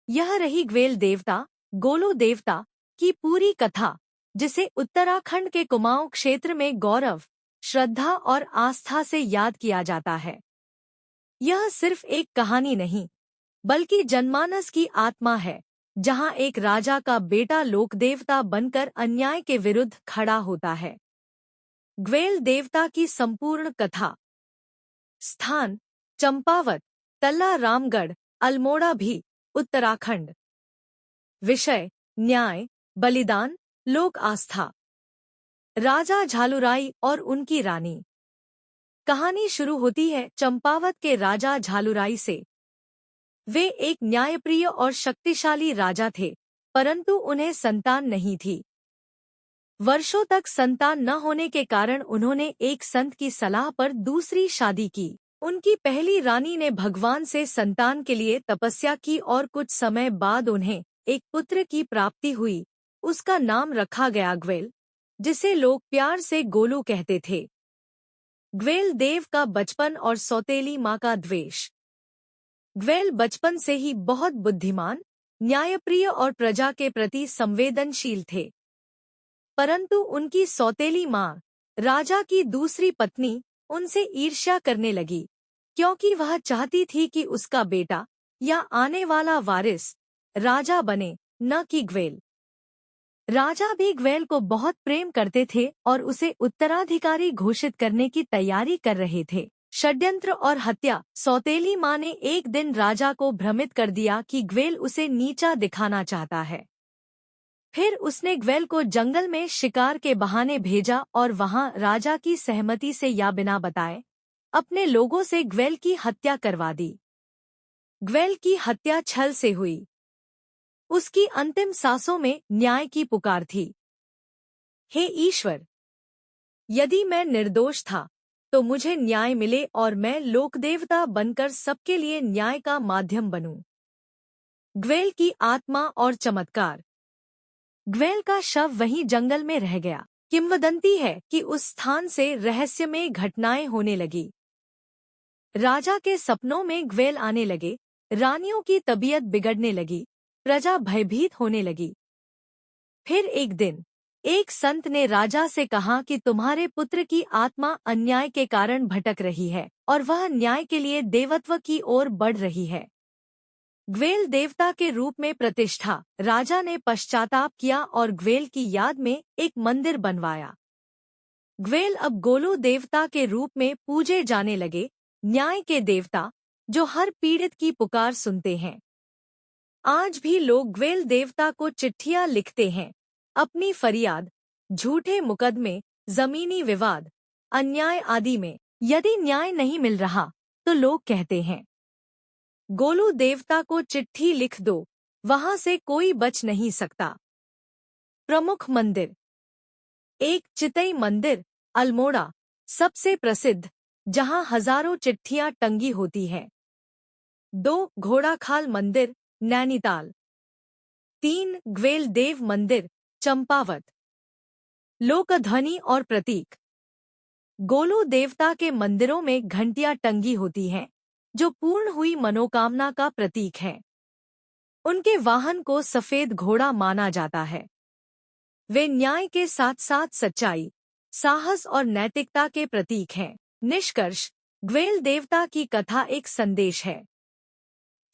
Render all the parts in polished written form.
यह रही ग्वेल देवता, गोलू देवता की पूरी कथा, जिसे उत्तराखंड के कुमाऊं क्षेत्र में गौरव, श्रद्धा और आस्था से याद किया जाता है। यह सिर्फ एक कहानी नहीं, बल्कि जनमानस की आत्मा है, जहां एक राजा का बेटा लोकदेवता बनकर अन्याय के विरुद्ध खड़ा होता है। ग्वेल देवता की संपूर्ण कथा। स्थान: चंपावत, तल्ला रामगढ़, अल्मोड़ा भी, उत्तराखंड। विषय: न्याय, बलिदान, लोक आस्था। राजा झालुराई और उनकी रानी। कहानी शुरू होती है चंपावत के राजा झालुराई से। वे एक न्यायप्रिय और शक्तिशाली राजा थे, परंतु उन्हें संतान नहीं थी। वर्षों तक संतान न होने के कारण उन्होंने एक संत की सलाह पर दूसरी शादी की। उनकी पहली रानी ने भगवान से संतान के लिए तपस्या की और कुछ समय बाद उन्हें एक पुत्र की प्राप्ति हुई। उसका नाम रखा गया ग्वेल, जिसे लोग प्यार से गोलू कहते थे। ग्वेल देव का बचपन और सौतेली माँ का द्वेष। ग्वेल बचपन से ही बहुत बुद्धिमान, न्यायप्रिय और प्रजा के प्रति संवेदनशील थे। परंतु उनकी सौतेली माँ, राजा की दूसरी पत्नी, उनसे ईर्ष्या करने लगी, क्योंकि वह चाहती थी कि उसका बेटा या आने वाला वारिस राजा बने, न कि ग्वेल। राजा भी ग्वेल को बहुत प्रेम करते थे और उसे उत्तराधिकारी घोषित करने की तैयारी कर रहे थे। षड्यंत्र और हत्या। सौतेली माँ ने एक दिन राजा को भ्रमित कर दिया कि ग्वेल उसे नीचा दिखाना चाहता है। फिर उसने ग्वेल को जंगल में शिकार के बहाने भेजा और वहां राजा की सहमति से या बिना बताए अपने लोगों से ग्वेल की हत्या करवा दी। ग्वेल की हत्या छल से हुई। उसकी अंतिम सांसों में न्याय की पुकार थी। हे ईश्वर, यदि मैं निर्दोष था तो मुझे न्याय मिले और मैं लोकदेवता बनकर सबके लिए न्याय का माध्यम बनूं। ग्वेल की आत्मा और चमत्कार। ग्वेल का शव वहीं जंगल में रह गया। किंवदंती है कि उस स्थान से रहस्यमय घटनाएं होने लगी। राजा के सपनों में ग्वेल आने लगे, रानियों की तबीयत बिगड़ने लगी, प्रजा भयभीत होने लगी। फिर एक दिन एक संत ने राजा से कहा कि तुम्हारे पुत्र की आत्मा अन्याय के कारण भटक रही है और वह न्याय के लिए देवत्व की ओर बढ़ रही है। ग्वेल देवता के रूप में प्रतिष्ठा। राजा ने पश्चाताप किया और ग्वेल की याद में एक मंदिर बनवाया। ग्वेल अब गोलू देवता के रूप में पूजे जाने लगे, न्याय के देवता जो हर पीड़ित की पुकार सुनते हैं। आज भी लोग ग्वेल देवता को चिट्ठियां लिखते हैं, अपनी फरियाद, झूठे मुकदमे, जमीनी विवाद, अन्याय आदि में। यदि न्याय नहीं मिल रहा तो लोग कहते हैं, गोलू देवता को चिट्ठी लिख दो, वहां से कोई बच नहीं सकता। प्रमुख मंदिर। एक चितई मंदिर, अल्मोड़ा, सबसे प्रसिद्ध, जहां हजारों चिट्ठियां टंगी होती हैं। 2 घोड़ाखाल मंदिर, नैनीताल। 3 ग्वेल देव मंदिर, चंपावत। लोकध्वनि और प्रतीक। गोलू देवता के मंदिरों में घंटियां टंगी होती हैं, जो पूर्ण हुई मनोकामना का प्रतीक है। उनके वाहन को सफेद घोड़ा माना जाता है। वे न्याय के साथ साथ सच्चाई, साहस और नैतिकता के प्रतीक हैं। निष्कर्ष: ग्वेल देवता की कथा एक संदेश है।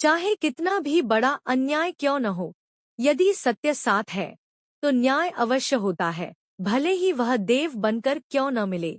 चाहे कितना भी बड़ा अन्याय क्यों न हो, यदि सत्य साथ है तो न्याय अवश्य होता है, भले ही वह देव बनकर क्यों न मिले।